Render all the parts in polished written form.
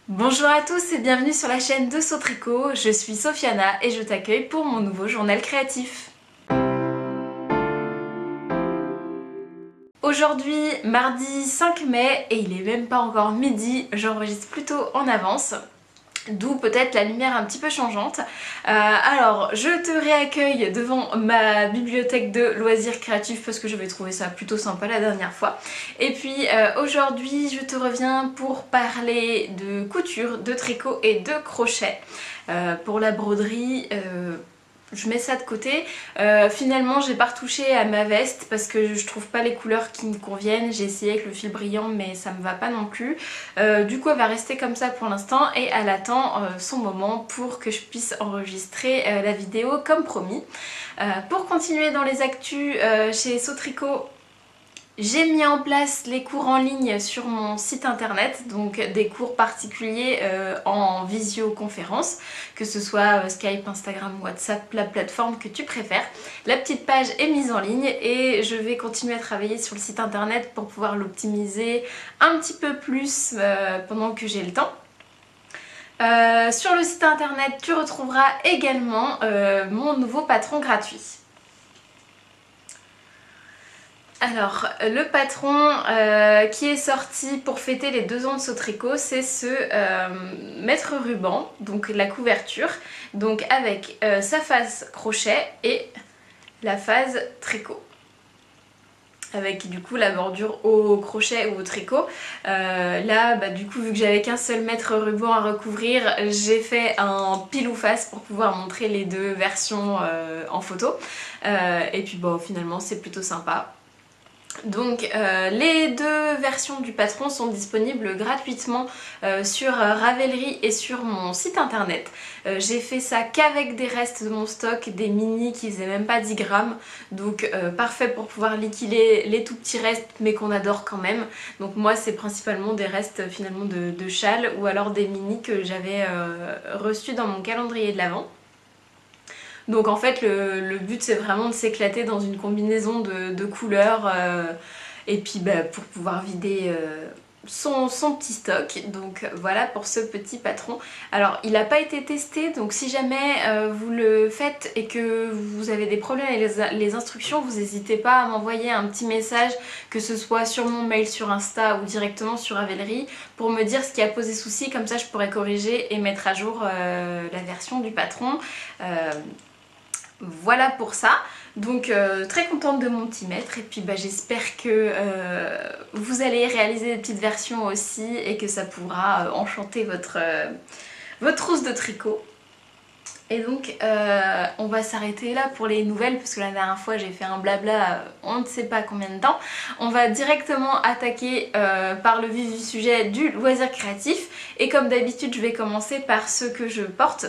Bonjour à tous et bienvenue sur la chaîne de Sautricot, je suis Sophiana et je t'accueille pour mon nouveau journal créatif. Aujourd'hui, mardi 5 mai, et il est même pas encore midi, j'enregistre plutôt en avance. D'où peut-être la lumière un petit peu changeante. Alors, je te réaccueille devant ma bibliothèque de loisirs créatifs parce que j'avais trouvé ça plutôt sympa la dernière fois. Et puis aujourd'hui, je te reviens pour parler de couture, de tricot et de crochet. Pour la broderie, je mets ça de côté. Finalement, j'ai pas retouché à ma veste parce que je trouve pas les couleurs qui me conviennent. J'ai essayé avec le fil brillant mais ça me va pas non plus. Du coup, elle va rester comme ça pour l'instant et elle attend son moment pour que je puisse enregistrer la vidéo comme promis. Pour continuer dans les actus, chez Sautricot, j'ai mis en place les cours en ligne sur mon site internet, donc des cours particuliers en visioconférence, que ce soit Skype, Instagram, WhatsApp, la plateforme que tu préfères. La petite page est mise en ligne et je vais continuer à travailler sur le site internet pour pouvoir l'optimiser un petit peu plus pendant que j'ai le temps. Sur le site internet, tu retrouveras également mon nouveau patron gratuit. Alors, le patron qui est sorti pour fêter les 2 ans de Sautricot, c'est ce maître ruban, donc la couverture, donc avec sa phase crochet et la phase tricot. Avec du coup la bordure au crochet ou au tricot. Là, du coup, vu que j'avais qu'un seul mètre ruban à recouvrir, j'ai fait un pile ou face pour pouvoir montrer les deux versions en photo. Et puis bon, finalement, c'est plutôt sympa. Donc les deux versions du patron sont disponibles gratuitement sur Ravelry et sur mon site internet. J'ai fait ça qu'avec des restes de mon stock, des mini qui faisaient même pas 10 grammes, donc parfait pour pouvoir liquider les tout petits restes mais qu'on adore quand même. Donc moi c'est principalement des restes finalement de châles ou alors des mini que j'avais reçus dans mon calendrier de l'Avent. Donc en fait le but c'est vraiment de s'éclater dans une combinaison de couleurs et puis pour pouvoir vider son petit stock. Donc voilà pour ce petit patron. Alors il n'a pas été testé, donc si jamais vous le faites et que vous avez des problèmes avec les instructions, vous n'hésitez pas à m'envoyer un petit message, que ce soit sur mon mail sur Insta ou directement sur Ravelry, pour me dire ce qui a posé souci, comme ça je pourrais corriger et mettre à jour la version du patron. Voilà pour ça, donc très contente de mon petit maître et puis j'espère que vous allez réaliser des petites versions aussi et que ça pourra enchanter votre trousse de tricot. Et donc on va s'arrêter là pour les nouvelles parce que la dernière fois j'ai fait un blabla on ne sait pas combien de temps. On va directement attaquer par le vif du sujet du loisir créatif et comme d'habitude je vais commencer par ce que je porte.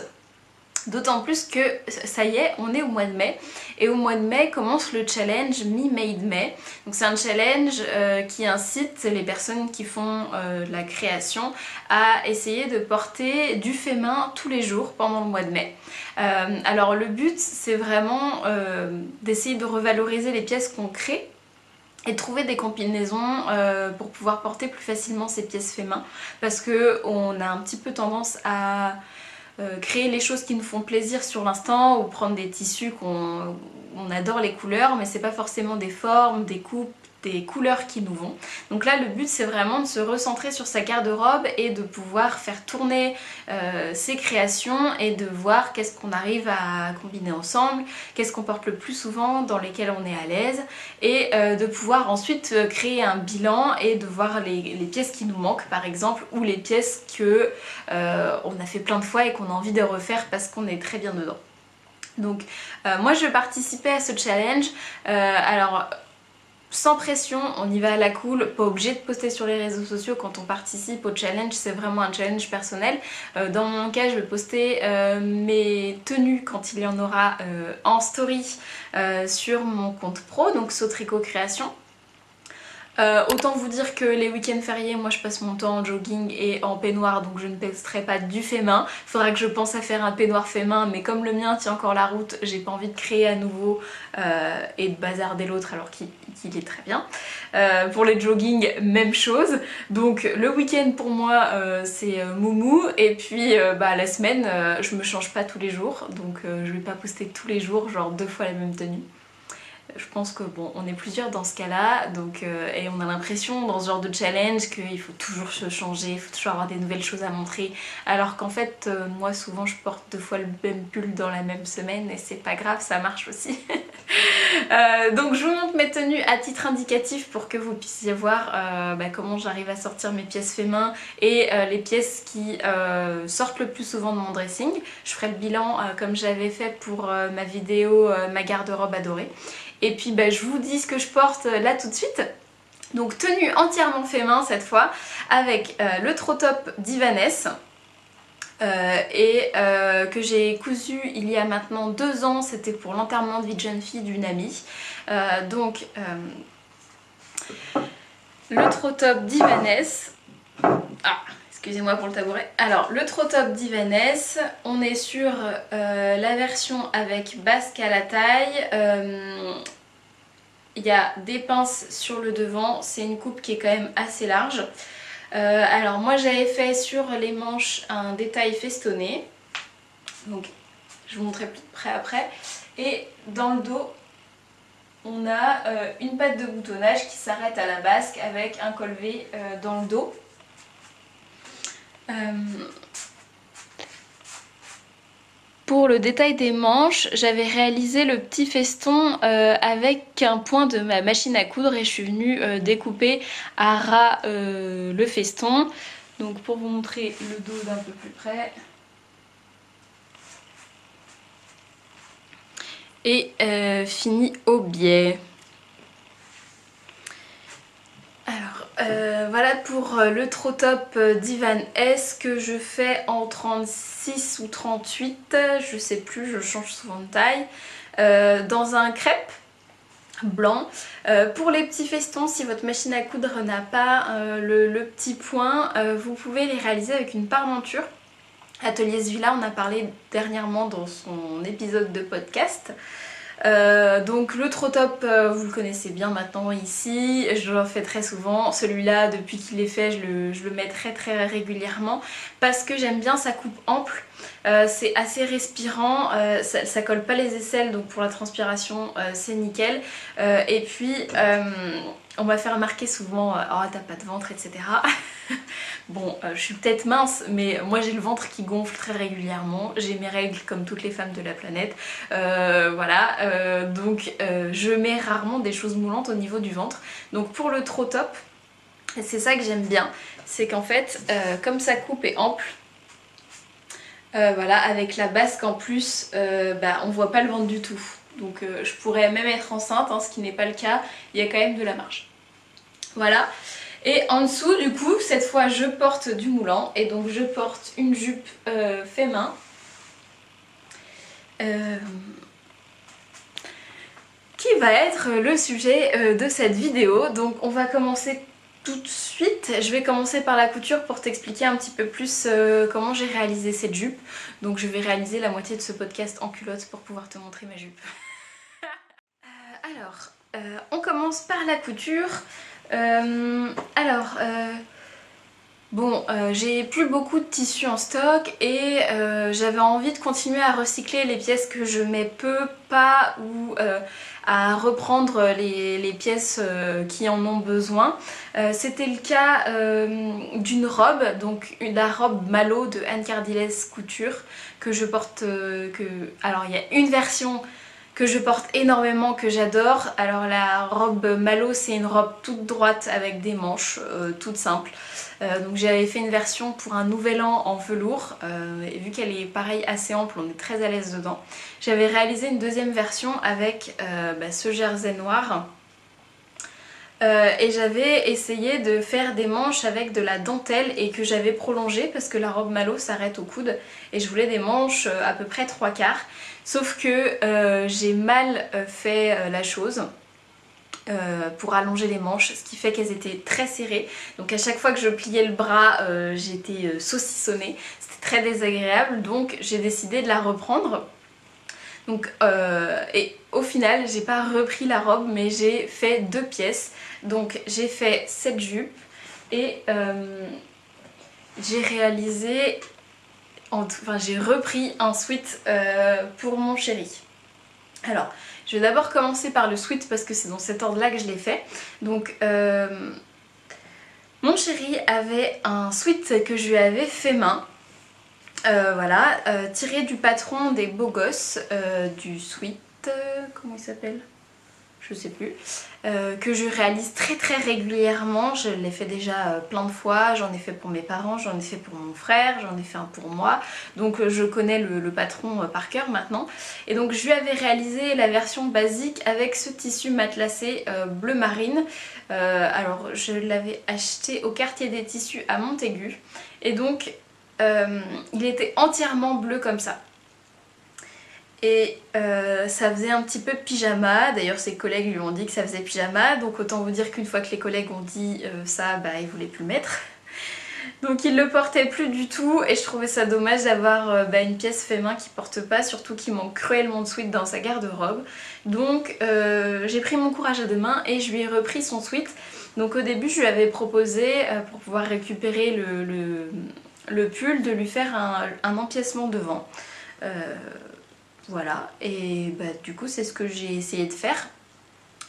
D'autant plus que ça y est, on est au mois de mai et au mois de mai commence le challenge Me Made May. Donc c'est un challenge qui incite les personnes qui font de la création à essayer de porter du fait main tous les jours pendant le mois de mai. Alors le but c'est vraiment d'essayer de revaloriser les pièces qu'on crée et de trouver des combinaisons pour pouvoir porter plus facilement ces pièces fait main parce qu'on a un petit peu tendance à créer les choses qui nous font plaisir sur l'instant ou prendre des tissus qu'on adore les couleurs mais c'est pas forcément des formes, des coupes, des couleurs qui nous vont. Donc là le but c'est vraiment de se recentrer sur sa garde-robe et de pouvoir faire tourner ses créations et de voir qu'est-ce qu'on arrive à combiner ensemble, qu'est-ce qu'on porte le plus souvent, dans lesquels on est à l'aise et de pouvoir ensuite créer un bilan et de voir les pièces qui nous manquent par exemple ou les pièces que on a fait plein de fois et qu'on a envie de refaire parce qu'on est très bien dedans. Donc moi je participais à ce challenge, alors sans pression, on y va à la cool, pas obligé de poster sur les réseaux sociaux quand on participe au challenge, c'est vraiment un challenge personnel. Dans mon cas, je vais poster mes tenues quand il y en aura en story sur mon compte pro, donc Sautricot Création. Autant vous dire que les week-ends fériés, moi je passe mon temps en jogging et en peignoir, donc je ne testerai pas du fait main. Faudra que je pense à faire un peignoir fait main, mais comme le mien tient encore la route, j'ai pas envie de créer à nouveau et de bazarder l'autre alors qu'il est très bien. Pour les jogging, même chose. Donc le week-end pour moi c'est moumou, et puis la semaine je me change pas tous les jours, donc je vais pas poster tous les jours genre 2 fois la même tenue. Je pense que bon, on est plusieurs dans ce cas-là, donc et on a l'impression dans ce genre de challenge qu'il faut toujours se changer, il faut toujours avoir des nouvelles choses à montrer, alors qu'en fait moi souvent je porte 2 fois le même pull dans la même semaine et c'est pas grave, ça marche aussi. Donc je vous montre mes tenues à titre indicatif pour que vous puissiez voir comment j'arrive à sortir mes pièces fait main et les pièces qui sortent le plus souvent de mon dressing. Je ferai le bilan comme j'avais fait pour ma vidéo ma garde-robe adorée. Et puis je vous dis ce que je porte là tout de suite. Donc tenue entièrement fait main cette fois, avec le Trop Top d'Ivaness. Que j'ai cousu il y a maintenant 2 ans, c'était pour l'enterrement de vie de jeune fille d'une amie. Le Trop Top d'Ivaness. Ah, excusez-moi pour le tabouret. Alors, le Trop Top d'Ivaness, on est sur la version avec basque à la taille. Il y a des pinces sur le devant, c'est une coupe qui est quand même assez large. Alors moi j'avais fait sur les manches un détail festonné, donc je vous montrerai plus de près après, et dans le dos on a une patte de boutonnage qui s'arrête à la basque avec un col V dans le dos. Pour le détail des manches, j'avais réalisé le petit feston avec un point de ma machine à coudre et je suis venue découper à ras le feston. Donc pour vous montrer le dos d'un peu plus près. Et fini au biais. Alors voilà pour le Trop Top d'Ivaness que je fais en 36 ou 38, je sais plus, je change souvent de taille, dans un crêpe blanc. Pour les petits festons, si votre machine à coudre n'a pas le petit point, vous pouvez les réaliser avec une parmenture. Atelier Zvilla, on a parlé dernièrement dans son épisode de podcast. Donc le Trop Top, vous le connaissez bien maintenant ici, je le fais très souvent. Celui-là, depuis qu'il est fait, je le mets très régulièrement parce que j'aime bien sa coupe ample. C'est assez respirant, ça colle pas les aisselles, donc pour la transpiration c'est nickel. Et puis on m'a fait remarquer souvent oh t'as pas de ventre, etc. Bon, je suis peut-être mince, mais moi j'ai le ventre qui gonfle très régulièrement, j'ai mes règles comme toutes les femmes de la planète, voilà, donc je mets rarement des choses moulantes au niveau du ventre. Donc pour le Trop Top, c'est ça que j'aime bien, c'est qu'en fait, comme sa coupe est ample, voilà, avec la basque en plus, on voit pas le ventre du tout. Donc je pourrais même être enceinte, hein, ce qui n'est pas le cas, il y a quand même de la marge. Voilà. Et en dessous du coup, cette fois je porte du moulant et donc je porte une jupe fait main. Qui va être le sujet de cette vidéo. Donc on va commencer tout de suite. Je vais commencer par la couture pour t'expliquer un petit peu plus comment j'ai réalisé cette jupe. Donc je vais réaliser la moitié de ce podcast en culotte pour pouvoir te montrer ma jupe. On commence par la couture. J'ai plus beaucoup de tissu en stock et j'avais envie de continuer à recycler les pièces que je mets peu, pas ou à reprendre les pièces qui en ont besoin. C'était le cas d'une robe, donc la robe Malo de Anne Cardilès Couture que je porte, alors il y a une version que je porte énormément, que j'adore. Alors la robe Malo, c'est une robe toute droite avec des manches, toute simple. Donc j'avais fait une version pour un nouvel an en velours, et vu qu'elle est pareil assez ample, on est très à l'aise dedans. J'avais réalisé une deuxième version avec ce jersey noir. Et j'avais essayé de faire des manches avec de la dentelle et que j'avais prolongé parce que la robe Malo s'arrête au coude et je voulais des manches à peu près 3/4. Sauf que j'ai mal fait la chose. pour allonger les manches, ce qui fait qu'elles étaient très serrées. Donc à chaque fois que je pliais le bras, j'étais saucissonnée. C'était très désagréable, donc j'ai décidé de la reprendre. Donc, et au final, j'ai pas repris la robe, mais j'ai fait 2 pièces. Donc j'ai fait cette jupe et j'ai réalisé, enfin j'ai repris un sweat pour mon chéri. Alors, je vais d'abord commencer par le sweat parce que c'est dans cet ordre-là que je l'ai fait. Donc, mon chéri avait un sweat que je lui avais fait main. Voilà, tiré du patron des Beaux Gosses, du sweat, comment il s'appelle ? Je sais plus, que je réalise très régulièrement. Je l'ai fait déjà plein de fois, j'en ai fait pour mes parents, j'en ai fait pour mon frère, j'en ai fait un pour moi, donc je connais le patron par cœur maintenant. Et donc je lui avais réalisé la version basique avec ce tissu matelassé bleu marine. Alors je l'avais acheté au quartier des tissus à Montaigu, et donc il était entièrement bleu comme ça. Et ça faisait un petit peu pyjama, d'ailleurs ses collègues lui ont dit que ça faisait pyjama, donc autant vous dire qu'une fois que les collègues ont dit ça, bah ils voulaient plus le mettre. Donc il le portait plus du tout et je trouvais ça dommage d'avoir une pièce fait main qui porte pas, surtout qu'il manque cruellement de sweat dans sa garde-robe. Donc j'ai pris mon courage à deux mains et je lui ai repris son sweat. Donc au début je lui avais proposé, pour pouvoir récupérer le pull, de lui faire un empiècement devant. Voilà, et bah, du coup c'est ce que j'ai essayé de faire.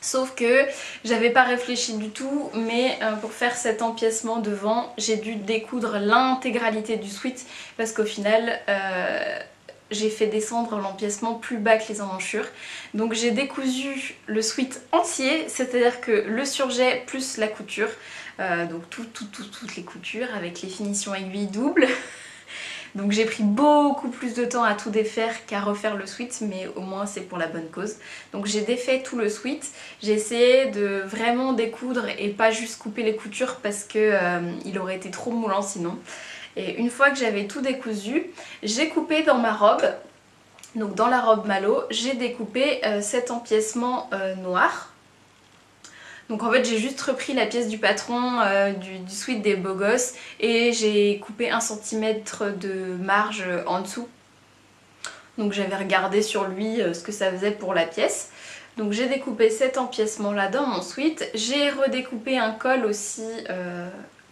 Sauf que j'avais pas réfléchi du tout, mais pour faire cet empiècement devant, j'ai dû découdre l'intégralité du sweat parce qu'au final j'ai fait descendre l'empiècement plus bas que les emmanchures. Donc j'ai décousu le sweat entier, c'est-à-dire que le surjet plus la couture, donc toutes les coutures avec les finitions aiguilles doubles. Donc j'ai pris beaucoup plus de temps à tout défaire qu'à refaire le sweat, mais au moins c'est pour la bonne cause. Donc j'ai défait tout le sweat, j'ai essayé de vraiment découdre et pas juste couper les coutures parce que il aurait été trop moulant sinon. Et une fois que j'avais tout décousu, j'ai coupé dans ma robe, donc dans la robe Malo, j'ai découpé cet empiècement noir. Donc en fait j'ai juste repris la pièce du patron du sweat des Beaux Gosses et j'ai coupé 1 cm de marge en dessous. Donc j'avais regardé sur lui ce que ça faisait pour la pièce. Donc j'ai découpé cet empiècement là dans mon sweat. J'ai redécoupé un col aussi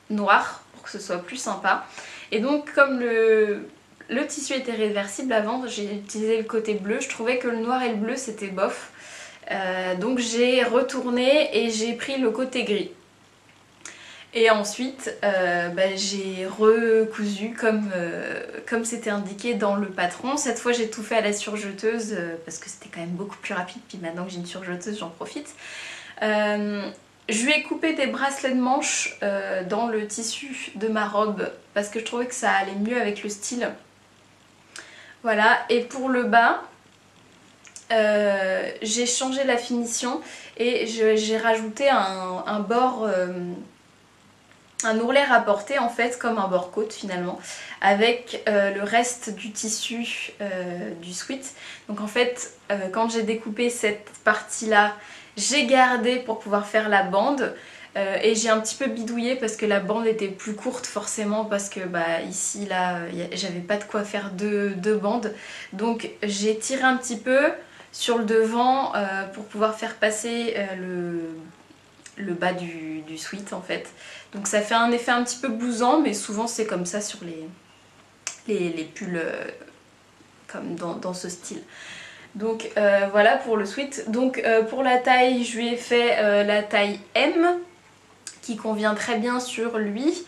noir pour que ce soit plus sympa. Et donc comme le tissu était réversible avant, j'ai utilisé le côté bleu. Je trouvais que le noir et le bleu c'était bof. Donc j'ai retourné et j'ai pris le côté gris. Et ensuite j'ai recousu comme c'était indiqué dans le patron. Cette fois j'ai tout fait à la surjeteuse parce que c'était quand même beaucoup plus rapide. Puis maintenant que j'ai une surjeteuse j'en profite. Je lui ai coupé des bracelets de manches dans le tissu de ma robe parce que je trouvais que ça allait mieux avec le style. Voilà, et pour le bas, j'ai changé la finition et j'ai rajouté un bord, un ourlet rapporté en fait comme un bord côte finalement avec le reste du tissu du sweat. Donc en fait quand j'ai découpé cette partie là, j'ai gardé pour pouvoir faire la bande. Et j'ai un petit peu bidouillé parce que la bande était plus courte forcément parce que ici là j'avais pas de quoi faire deux bandes, donc j'ai tiré un petit peu sur le devant pour pouvoir faire passer le bas du sweat en fait. Donc ça fait un effet un petit peu blousant, mais souvent c'est comme ça sur les pulls comme dans ce style. Donc voilà pour le sweat. Donc pour la taille, je lui ai fait la taille M qui convient très bien sur lui.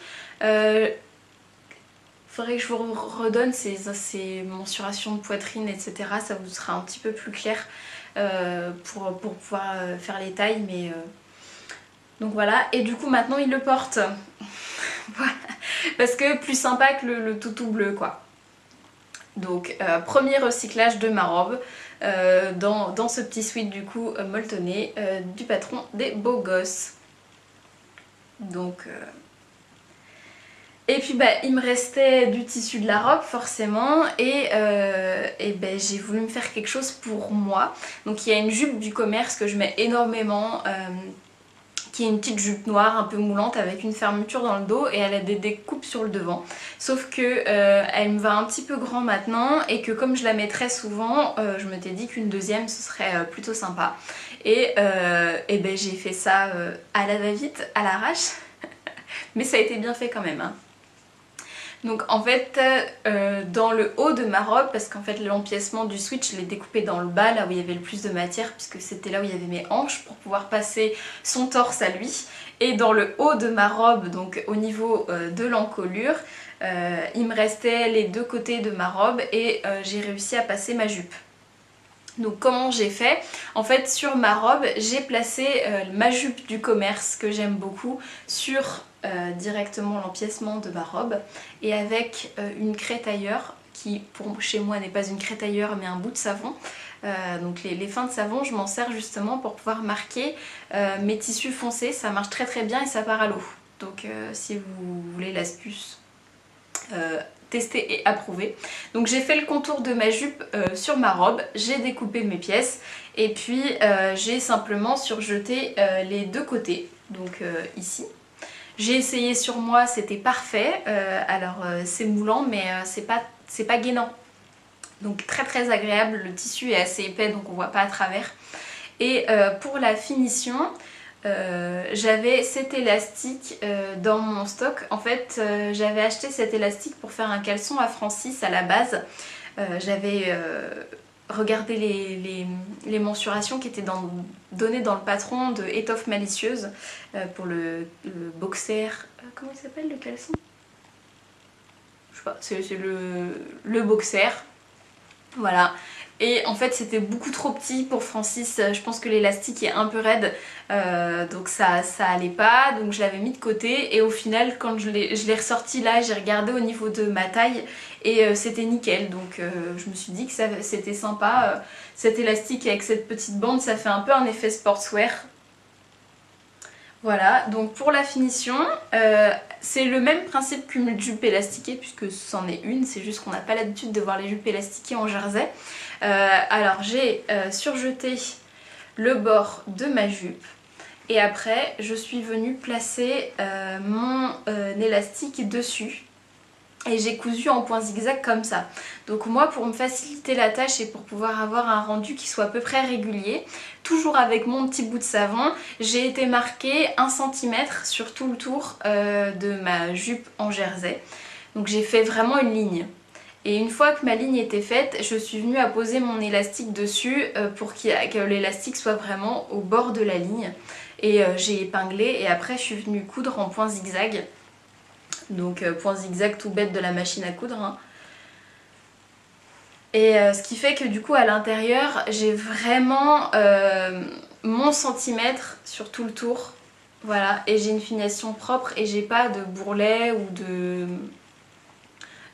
Faudrait que je vous redonne ces mensurations de poitrine, etc. Ça vous sera un petit peu plus clair pour pouvoir faire les tailles. Mais donc voilà, et du coup maintenant il le porte. Voilà. Parce que plus sympa que le toutou bleu quoi. Donc premier recyclage de ma robe dans ce petit sweat du coup molletonné du patron des Beaux Gosses. Donc Et puis il me restait du tissu de la robe forcément et j'ai voulu me faire quelque chose pour moi. Donc il y a une jupe du commerce que je mets énormément, qui est une petite jupe noire un peu moulante avec une fermeture dans le dos et elle a des découpes sur le devant. Sauf que elle me va un petit peu grand maintenant et que comme je la mets très souvent, je m'étais dit qu'une deuxième ce serait plutôt sympa. Et j'ai fait ça à la va-vite, à l'arrache, mais ça a été bien fait quand même, hein. Donc en fait dans le haut de ma robe, parce qu'en fait l'empiècement du switch je l'ai découpé dans le bas, là où il y avait le plus de matière, puisque c'était là où il y avait mes hanches pour pouvoir passer son torse à lui. Et dans le haut de ma robe, donc au niveau de l'encolure, il me restait les deux côtés de ma robe et j'ai réussi à passer ma jupe. Donc comment j'ai fait? En fait sur ma robe j'ai placé ma jupe du commerce que j'aime beaucoup sur directement l'empiècement de ma robe et avec une crétailleur qui pour chez moi n'est pas une crétailleur mais un bout de savon. Donc les fins de savon je m'en sers justement pour pouvoir marquer mes tissus foncés, ça marche très très bien et ça part à l'eau. Donc si vous voulez l'astuce, testé et approuvé. Donc j'ai fait le contour de ma jupe sur ma robe, j'ai découpé mes pièces et puis j'ai simplement surjeté les deux côtés, donc ici. J'ai essayé sur moi, c'était parfait, alors c'est moulant mais c'est pas gainant. Donc très très agréable, le tissu est assez épais donc on voit pas à travers. Et pour la finition, j'avais cet élastique dans mon stock. En fait j'avais acheté cet élastique pour faire un caleçon à Francis à la base. J'avais regardé les mensurations qui étaient données dans le patron de Étoffe Malicieuse pour le boxer, comment il s'appelle le caleçon? Je sais pas, c'est le boxer, voilà. Et en fait c'était beaucoup trop petit pour Francis, je pense que l'élastique est un peu raide, donc ça allait pas, donc je l'avais mis de côté et au final quand je l'ai ressorti là, j'ai regardé au niveau de ma taille et c'était nickel, donc je me suis dit que c'était sympa, cet élastique avec cette petite bande, ça fait un peu un effet sportswear. Voilà, donc pour la finition, c'est le même principe qu'une jupe élastiquée puisque c'en est une, c'est juste qu'on n'a pas l'habitude de voir les jupes élastiquées en jersey. Alors j'ai surjeté le bord de ma jupe et après je suis venue placer mon élastique dessus. Et j'ai cousu en point zigzag comme ça. Donc moi pour me faciliter la tâche et pour pouvoir avoir un rendu qui soit à peu près régulier, toujours avec mon petit bout de savon, j'ai été marquer 1 cm sur tout le tour de ma jupe en jersey. Donc j'ai fait vraiment une ligne. Et une fois que ma ligne était faite, je suis venue à poser mon élastique dessus pour que l'élastique soit vraiment au bord de la ligne. Et j'ai épinglé et après je suis venue coudre en point zigzag. Donc point zigzag tout bête de la machine à coudre, hein. Et ce qui fait que du coup à l'intérieur j'ai vraiment mon centimètre sur tout le tour, voilà, et j'ai une finition propre et j'ai pas de bourrelet ou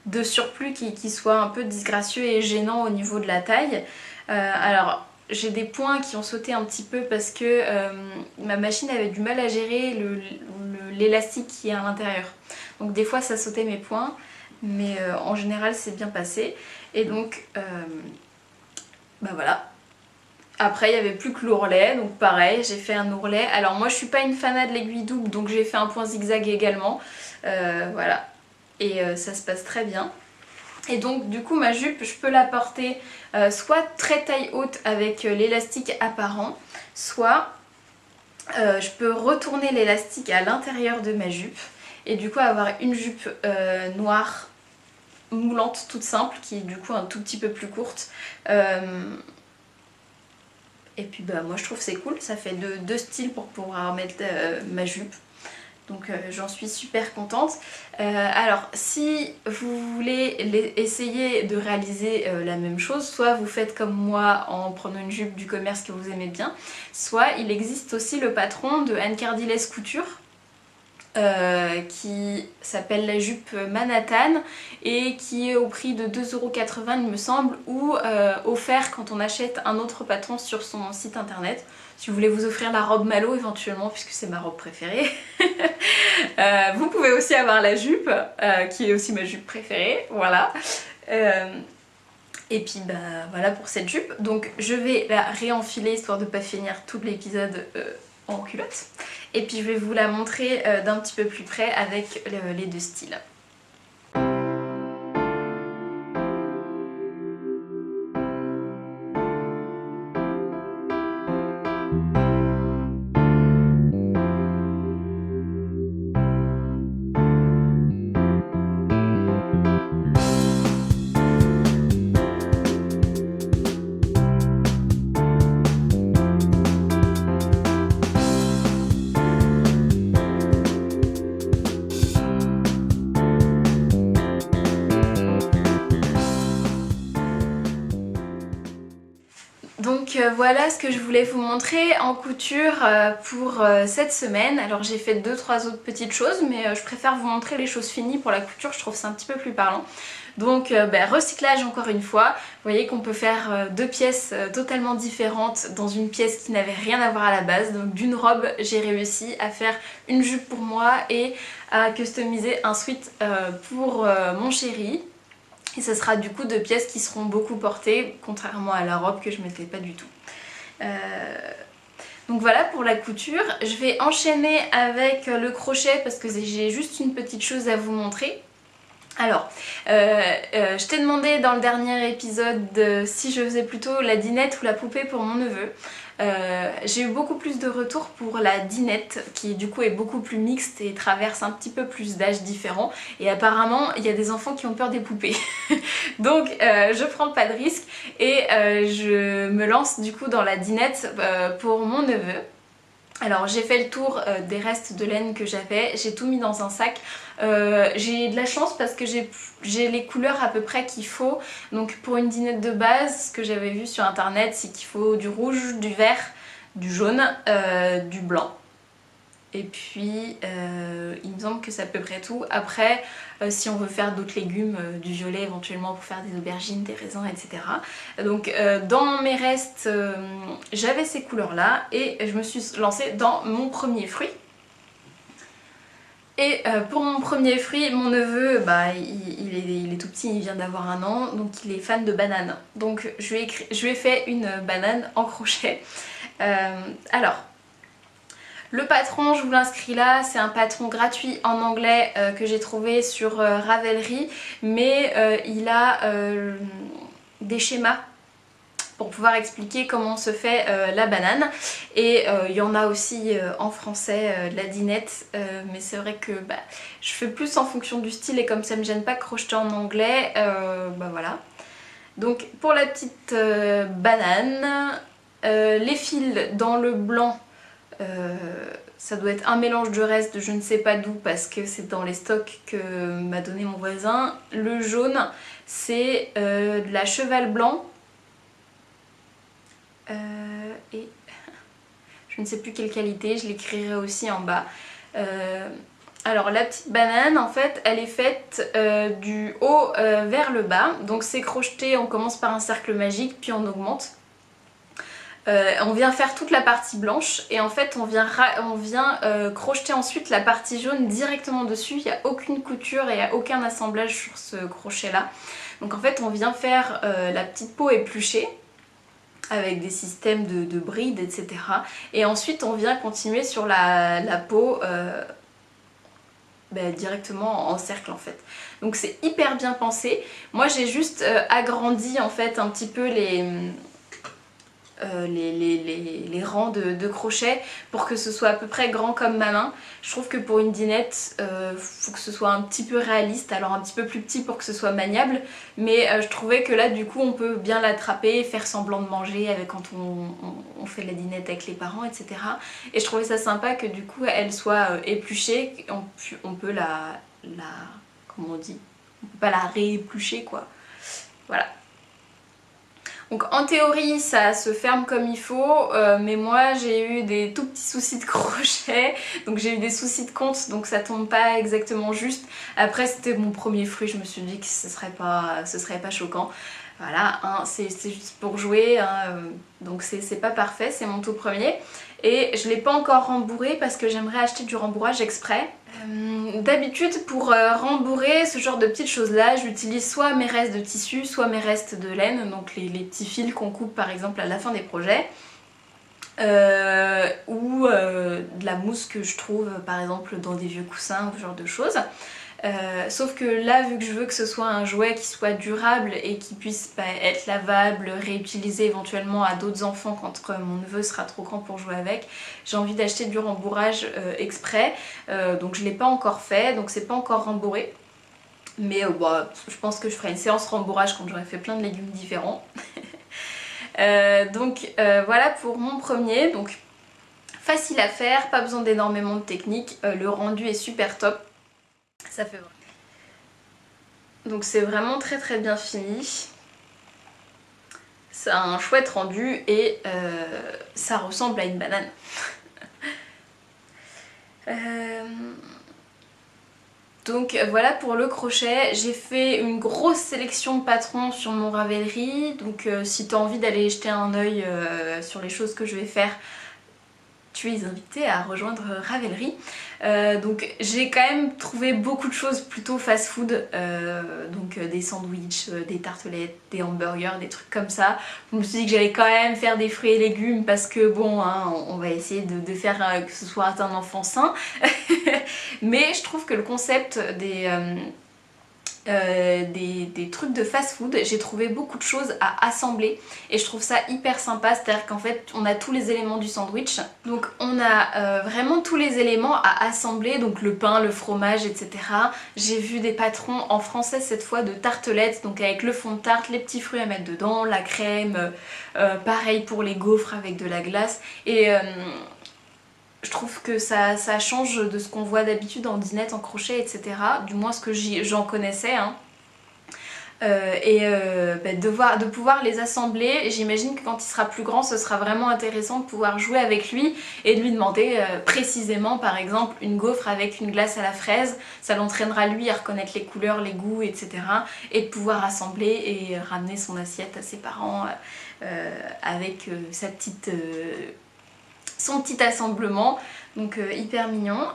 de surplus qui soit un peu disgracieux et gênant au niveau de la taille. Alors j'ai des points qui ont sauté un petit peu parce que ma machine avait du mal à gérer l'élastique qui est à l'intérieur. Donc des fois ça sautait mes points, mais en général c'est bien passé. Et donc voilà. Après il n'y avait plus que l'ourlet, donc pareil j'ai fait un ourlet. Alors moi je suis pas une fanat de l'aiguille double donc j'ai fait un point zigzag également. Voilà. Et ça se passe très bien. Et donc du coup ma jupe je peux la porter soit très taille haute avec l'élastique apparent, soit je peux retourner l'élastique à l'intérieur de ma jupe et du coup avoir une jupe noire moulante toute simple qui est du coup un tout petit peu plus courte. Et puis moi je trouve c'est cool, ça fait deux styles pour pouvoir mettre ma jupe. Donc j'en suis super contente. Alors si vous voulez essayer de réaliser la même chose, soit vous faites comme moi en prenant une jupe du commerce que vous aimez bien, soit il existe aussi le patron de Anne Cardilès Couture qui s'appelle la jupe Manhattan et qui est au prix de 2,80 € il me semble, ou offert quand on achète un autre patron sur son site internet. Si vous voulez vous offrir la robe Malo éventuellement, puisque c'est ma robe préférée. Vous pouvez aussi avoir la jupe, qui est aussi ma jupe préférée, voilà. Et puis bah voilà pour cette jupe. Donc je vais la réenfiler histoire de pas finir tout l'épisode en culotte. Et puis je vais vous la montrer d'un petit peu plus près avec les deux styles. Donc voilà ce que je voulais vous montrer en couture pour cette semaine. Alors j'ai fait 2-3 autres petites choses, mais je préfère vous montrer les choses finies pour la couture, je trouve ça un petit peu plus parlant. Donc recyclage encore une fois, vous voyez qu'on peut faire deux pièces totalement différentes dans une pièce qui n'avait rien à voir à la base. Donc d'une robe j'ai réussi à faire une jupe pour moi et à customiser un sweat pour mon chéri. Et ce sera du coup deux pièces qui seront beaucoup portées, contrairement à la robe que je mettais pas du tout. Donc voilà pour la couture. Je vais enchaîner avec le crochet parce que j'ai juste une petite chose à vous montrer. Alors, je t'ai demandé dans le dernier épisode si je faisais plutôt la dinette ou la poupée pour mon neveu. J'ai eu beaucoup plus de retours pour la dinette qui du coup est beaucoup plus mixte et traverse un petit peu plus d'âges différents, et apparemment il y a des enfants qui ont peur des poupées. Donc je prends pas de risque et je me lance du coup dans la dinette pour mon neveu. Alors j'ai fait le tour des restes de laine que j'avais, j'ai tout mis dans un sac. J'ai de la chance parce que j'ai les couleurs à peu près qu'il faut. Donc pour une dinette de base, ce que j'avais vu sur internet, c'est qu'il faut du rouge, du vert, du jaune, du blanc. Et puis il me semble que c'est à peu près tout. Après si on veut faire d'autres légumes, du violet éventuellement pour faire des aubergines, des raisins, etc. Donc dans mes restes j'avais ces couleurs là et je me suis lancée dans mon premier fruit. Et pour mon premier fruit, mon neveu, il est tout petit, il vient d'avoir 1 an, donc il est fan de bananes. Donc je lui ai fait une banane en crochet. Alors, le patron, je vous l'inscris là, c'est un patron gratuit en anglais que j'ai trouvé sur Ravelry, mais il a des schémas pour pouvoir expliquer comment se fait la banane, et il y en a aussi en français de la dinette, mais c'est vrai que je fais plus en fonction du style et comme ça me gêne pas de crocheter en anglais, voilà. Donc pour la petite banane, les fils dans le blanc, ça doit être un mélange de reste de je ne sais pas d'où parce que c'est dans les stocks que m'a donné mon voisin. Le jaune c'est de la cheval blanc. Et je ne sais plus quelle qualité, je l'écrirai aussi en bas. Alors la petite banane en fait elle est faite du haut vers le bas, donc c'est crocheté, on commence par un cercle magique puis on augmente. On vient faire toute la partie blanche et en fait on vient crocheter ensuite la partie jaune directement dessus. Il n'y a aucune couture et il n'y a aucun assemblage sur ce crochet là. Donc en fait on vient faire la petite peau épluchée avec des systèmes de brides, etc. Et ensuite on vient continuer sur la peau directement en cercle en fait. Donc c'est hyper bien pensé. Moi j'ai juste agrandi en fait un petit peu les rangs de crochets pour que ce soit à peu près grand comme ma main. Je trouve que pour une dinette, faut que ce soit un petit peu réaliste, alors un petit peu plus petit pour que ce soit maniable, mais je trouvais que là du coup on peut bien l'attraper, faire semblant de manger avec quand on fait la dinette avec les parents, etc. Et je trouvais ça sympa que du coup elle soit épluchée, on peut comment on dit, on peut pas la rééplucher quoi. Voilà. Donc en théorie ça se ferme comme il faut, mais moi j'ai eu des tout petits soucis de crochet, donc j'ai eu des soucis de compte, donc ça tombe pas exactement juste. Après c'était mon premier fruit, je me suis dit que ce serait pas choquant. Voilà, hein, c'est juste pour jouer, hein, donc c'est pas parfait, c'est mon tout premier. Et je l'ai pas encore rembourré parce que j'aimerais acheter du rembourrage exprès. D'habitude pour rembourrer ce genre de petites choses là, j'utilise soit mes restes de tissu, soit mes restes de laine, donc les petits fils qu'on coupe par exemple à la fin des projets. Ou de la mousse que je trouve par exemple dans des vieux coussins ou ce genre de choses. Sauf que là, vu que je veux que ce soit un jouet qui soit durable et qui puisse être lavable, réutilisé éventuellement à d'autres enfants quand mon neveu sera trop grand pour jouer avec, j'ai envie d'acheter du rembourrage exprès. Donc je l'ai pas encore fait, donc c'est pas encore rembourré. Mais bah, je pense que je ferai une séance rembourrage quand j'aurai fait plein de légumes différents. Voilà pour mon premier. Donc facile à faire, pas besoin d'énormément de technique, le rendu est super top. Ça fait vrai. Donc c'est vraiment très très bien fini. Ça a un chouette rendu et ça ressemble à une banane. Donc voilà pour le crochet. J'ai fait une grosse sélection de patrons sur mon Ravelry. Donc si tu as envie d'aller jeter un œil sur les choses que je vais faire, tu es invité à rejoindre Ravelry. Donc j'ai quand même trouvé beaucoup de choses plutôt fast food, donc des sandwichs, des tartelettes, des hamburgers, des trucs comme ça. Je me suis dit que j'allais quand même faire des fruits et légumes parce que bon, hein, on va essayer de faire que ce soit un enfant sain. Mais je trouve que le concept des trucs de fast food, j'ai trouvé beaucoup de choses à assembler et je trouve ça hyper sympa, c'est-à-dire qu'en fait on a tous les éléments du sandwich, donc on a vraiment tous les éléments à assembler, donc le pain, le fromage, etc. J'ai vu des patrons en français cette fois de tartelettes, donc avec le fond de tarte, les petits fruits à mettre dedans, la crème, pareil pour les gaufres avec de la glace et je trouve que ça change de ce qu'on voit d'habitude en dinette, en crochet, etc. Du moins ce que j'en connaissais. Hein. De pouvoir les assembler, j'imagine que quand il sera plus grand, ce sera vraiment intéressant de pouvoir jouer avec lui et de lui demander précisément, par exemple, une gaufre avec une glace à la fraise. Ça l'entraînera lui à reconnaître les couleurs, les goûts, etc. Et de pouvoir assembler et ramener son assiette à ses parents avec son petit assemblement, donc hyper mignon.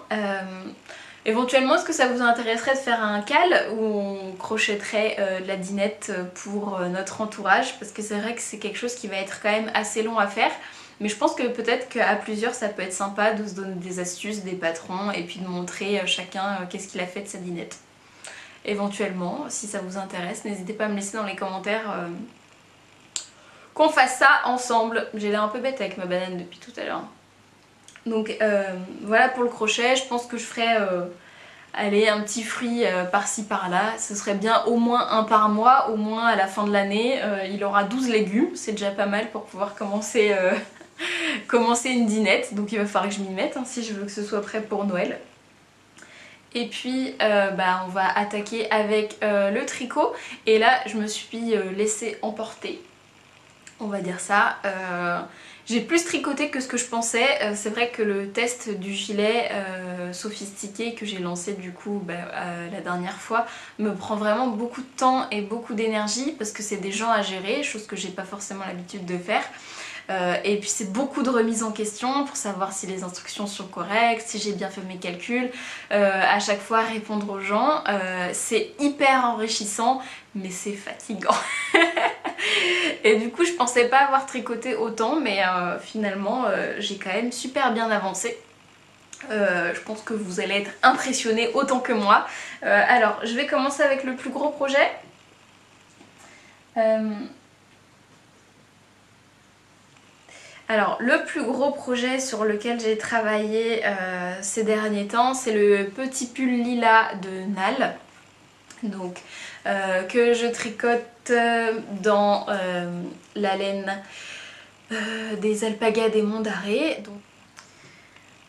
Éventuellement, est-ce que ça vous intéresserait de faire un cal où on crochetterait de la dinette pour notre entourage? Parce que c'est vrai que c'est quelque chose qui va être quand même assez long à faire. Mais je pense que peut-être qu'à plusieurs ça peut être sympa de se donner des astuces, des patrons et puis de montrer chacun qu'est-ce qu'il a fait de sa dinette. Éventuellement, si ça vous intéresse, n'hésitez pas à me laisser dans les commentaires qu'on fasse ça ensemble. J'ai l'air un peu bête avec ma banane depuis tout à l'heure. Donc voilà pour le crochet, je pense que je ferai allez, un petit fruit par-ci par-là. Ce serait bien au moins un par mois, au moins à la fin de l'année. Il aura 12 légumes, c'est déjà pas mal pour pouvoir commencer, commencer une dinette. Donc il va falloir que je m'y mette hein, si je veux que ce soit prêt pour Noël. Et puis on va attaquer avec le tricot. Et là je me suis laissée emporter, on va dire ça. J'ai plus tricoté que ce que je pensais. C'est vrai que le test du gilet sophistiqué que j'ai lancé du coup la dernière fois me prend vraiment beaucoup de temps et beaucoup d'énergie parce que c'est des gens à gérer, chose que j'ai pas forcément l'habitude de faire. Et puis c'est beaucoup de remises en question pour savoir si les instructions sont correctes, si j'ai bien fait mes calculs, à chaque fois répondre aux gens. C'est hyper enrichissant mais c'est fatigant. Et du coup je pensais pas avoir tricoté autant mais finalement j'ai quand même super bien avancé. Je pense que vous allez être impressionnés autant que moi. Alors je vais commencer avec le plus gros projet. Alors le plus gros projet sur lequel j'ai travaillé ces derniers temps, c'est le petit pull lilas de Nal. Donc que je tricote dans la laine des alpagas des Monts d'Arrée.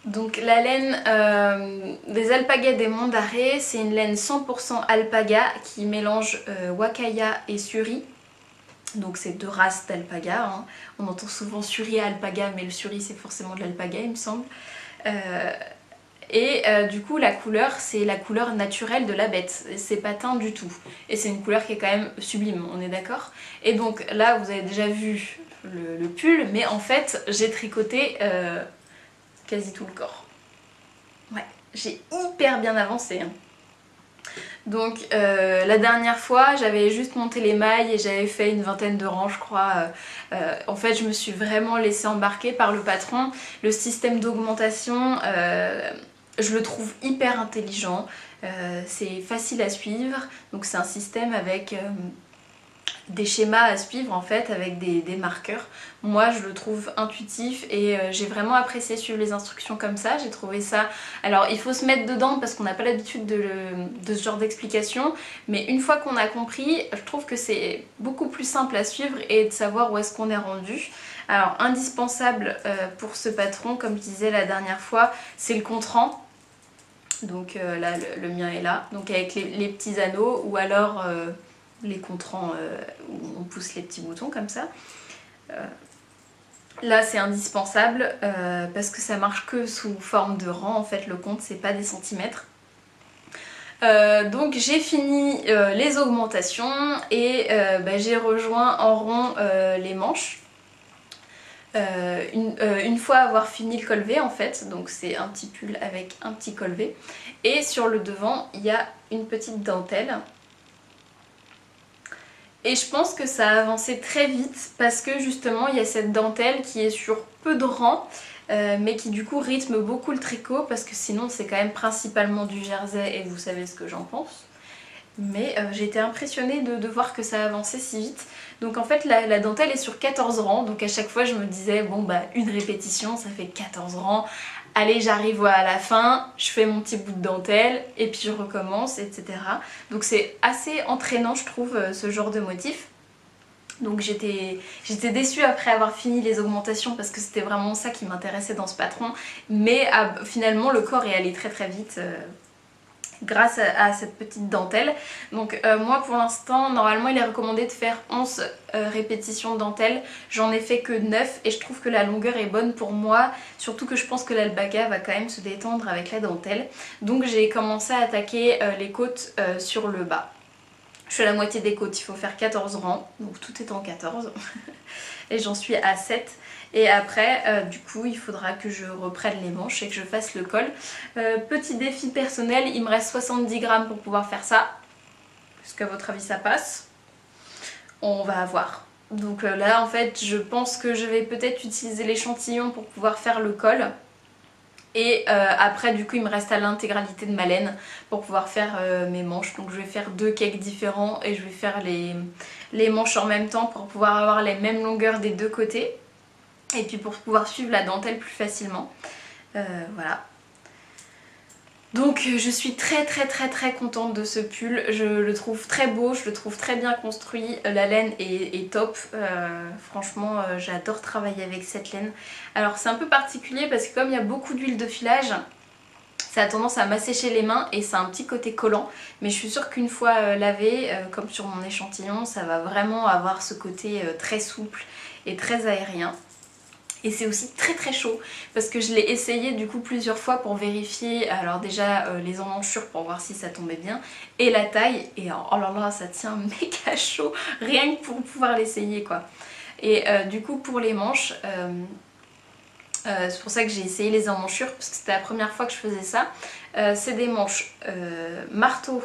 Donc la laine des alpagas des Monts d'Arrée, c'est une laine 100% alpaga qui mélange wakaya et suri. Donc c'est deux races d'alpaga, hein. On entend souvent suri et alpaga mais le suri c'est forcément de l'alpaga il me semble. et du coup la couleur c'est la couleur naturelle de la bête, c'est pas teint du tout et c'est une couleur qui est quand même sublime, on est d'accord. Et donc là vous avez déjà vu le pull, mais en fait j'ai tricoté quasi tout le corps. Ouais, j'ai hyper bien avancé hein. Donc la dernière fois j'avais juste monté les mailles et j'avais fait une vingtaine de rangs je crois. En fait je me suis vraiment laissée embarquer par le patron. Le système d'augmentation je le trouve hyper intelligent, c'est facile à suivre. Donc c'est un système avec des schémas à suivre en fait, avec des marqueurs. Moi je le trouve intuitif et j'ai vraiment apprécié suivre les instructions comme ça, j'ai trouvé ça... Alors il faut se mettre dedans parce qu'on n'a pas l'habitude de ce genre d'explication, mais une fois qu'on a compris, je trouve que c'est beaucoup plus simple à suivre et de savoir où est-ce qu'on est rendu. Alors indispensable pour ce patron, comme je disais la dernière fois, c'est le contrant. Donc là le mien est là, donc avec les petits anneaux ou alors les contrans où on pousse les petits boutons comme ça. Là c'est indispensable parce que ça marche que sous forme de rang en fait, le compte c'est pas des centimètres. Donc j'ai fini les augmentations et j'ai rejoint en rond les manches. Une fois avoir fini le col V en fait, donc c'est un petit pull avec un petit col V, et sur le devant il y a une petite dentelle. Et je pense que ça a avancé très vite parce que justement il y a cette dentelle qui est sur peu de rangs mais qui du coup rythme beaucoup le tricot parce que sinon c'est quand même principalement du jersey et vous savez ce que j'en pense. Mais j'ai été impressionnée de voir que ça avançait si vite. Donc en fait la dentelle est sur 14 rangs, donc à chaque fois je me disais bon bah une répétition ça fait 14 rangs. Allez j'arrive à la fin, je fais mon petit bout de dentelle et puis je recommence, etc. Donc c'est assez entraînant je trouve ce genre de motif. Donc j'étais déçue après avoir fini les augmentations parce que c'était vraiment ça qui m'intéressait dans ce patron. Mais finalement le corps est allé très très vite grâce à cette petite dentelle. Donc moi pour l'instant normalement il est recommandé de faire 11 répétitions de dentelle, j'en ai fait que 9 et je trouve que la longueur est bonne pour moi, surtout que je pense que l'alpaga va quand même se détendre avec la dentelle. Donc j'ai commencé à attaquer les côtes sur le bas. Je suis à la moitié des côtes, il faut faire 14 rangs, donc tout est en 14 et j'en suis à 7. Et après du coup il faudra que je reprenne les manches et que je fasse le col. Petit défi personnel, il me reste 70 grammes pour pouvoir faire ça. Est-ce qu'à votre avis ça passe? On va voir. Donc là en fait je pense que je vais peut-être utiliser l'échantillon pour pouvoir faire le col. Et après du coup il me reste à l'intégralité de ma laine pour pouvoir faire mes manches. Donc je vais faire deux cakes différents et je vais faire les manches en même temps pour pouvoir avoir les mêmes longueurs des deux côtés. Et puis pour pouvoir suivre la dentelle plus facilement. Voilà. Donc je suis très contente de ce pull, je le trouve très beau, je le trouve très bien construit, la laine est top, franchement j'adore travailler avec cette laine. Alors c'est un peu particulier parce que comme il y a beaucoup d'huile de filage, ça a tendance à m'assécher les mains et ça a un petit côté collant, mais je suis sûre qu'une fois lavé, comme sur mon échantillon, ça va vraiment avoir ce côté très souple et très aérien. Et c'est aussi très chaud parce que je l'ai essayé du coup plusieurs fois pour vérifier, alors déjà les emmanchures pour voir si ça tombait bien et la taille, et oh là là ça tient méga chaud rien que pour pouvoir l'essayer quoi. Et du coup pour les manches, c'est pour ça que j'ai essayé les emmanchures parce que c'était la première fois que je faisais ça. C'est des manches marteau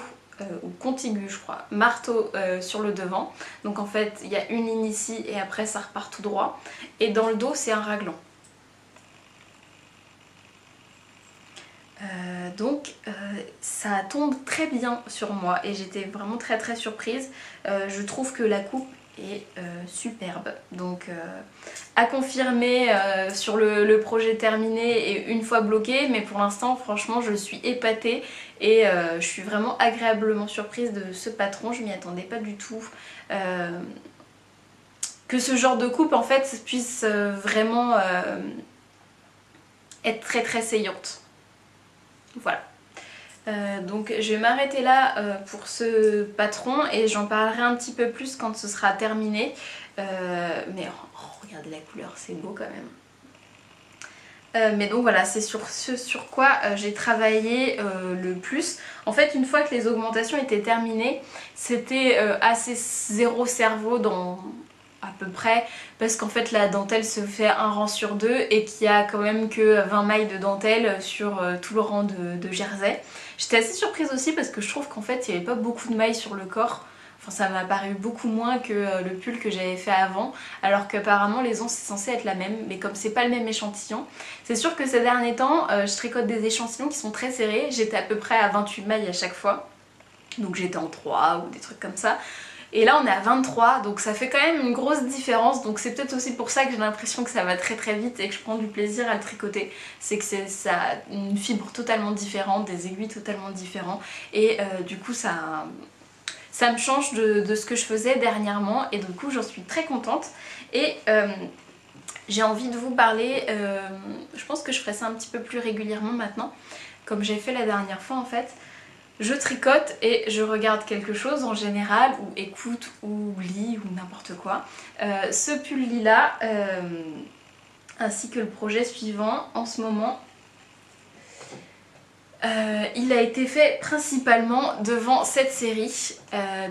ou contigu je crois, marteau sur le devant, donc en fait il y a une ligne ici et après ça repart tout droit, et dans le dos c'est un raglan. Donc ça tombe très bien sur moi et j'étais vraiment très surprise. Je trouve que la coupe est superbe, donc à confirmer sur le projet terminé et une fois bloqué, mais pour l'instant franchement je suis épatée et je suis vraiment agréablement surprise de ce patron, je m'y attendais pas du tout. Que ce genre de coupe en fait puisse vraiment être très saillante. Voilà. Donc je vais m'arrêter là pour ce patron et j'en parlerai un petit peu plus quand ce sera terminé. Mais oh, regardez la couleur, c'est beau quand même. Mais donc voilà, c'est sur ce sur quoi j'ai travaillé le plus. En fait, une fois que les augmentations étaient terminées, c'était assez zéro cerveau dans à peu près, parce qu'en fait la dentelle se fait un rang sur deux et qu'il y a quand même que 20 mailles de dentelle sur tout le rang de jersey. J'étais assez surprise aussi parce que je trouve qu'en fait il n'y avait pas beaucoup de mailles sur le corps. Enfin, ça m'a paru beaucoup moins que le pull que j'avais fait avant, alors qu'apparemment les onces c'est censé être la même, mais comme c'est pas le même échantillon. C'est sûr que ces derniers temps, je tricote des échantillons qui sont très serrés, j'étais à peu près à 28 mailles à chaque fois, donc j'étais en 3 ou des trucs comme ça. Et là on est à 23, donc ça fait quand même une grosse différence, donc c'est peut-être aussi pour ça que j'ai l'impression que ça va très très vite et que je prends du plaisir à le tricoter. C'est que ça a une fibre totalement différente, des aiguilles totalement différentes, et du coup ça me change de ce que je faisais dernièrement, et du coup j'en suis très contente. Et j'ai envie de vous parler, je pense que je ferai ça un petit peu plus régulièrement maintenant, comme j'ai fait la dernière fois en fait. Je tricote et je regarde quelque chose en général, ou écoute, ou lis, ou n'importe quoi. Ce pull lilas, ainsi que le projet suivant en ce moment, il a été fait principalement devant cette série,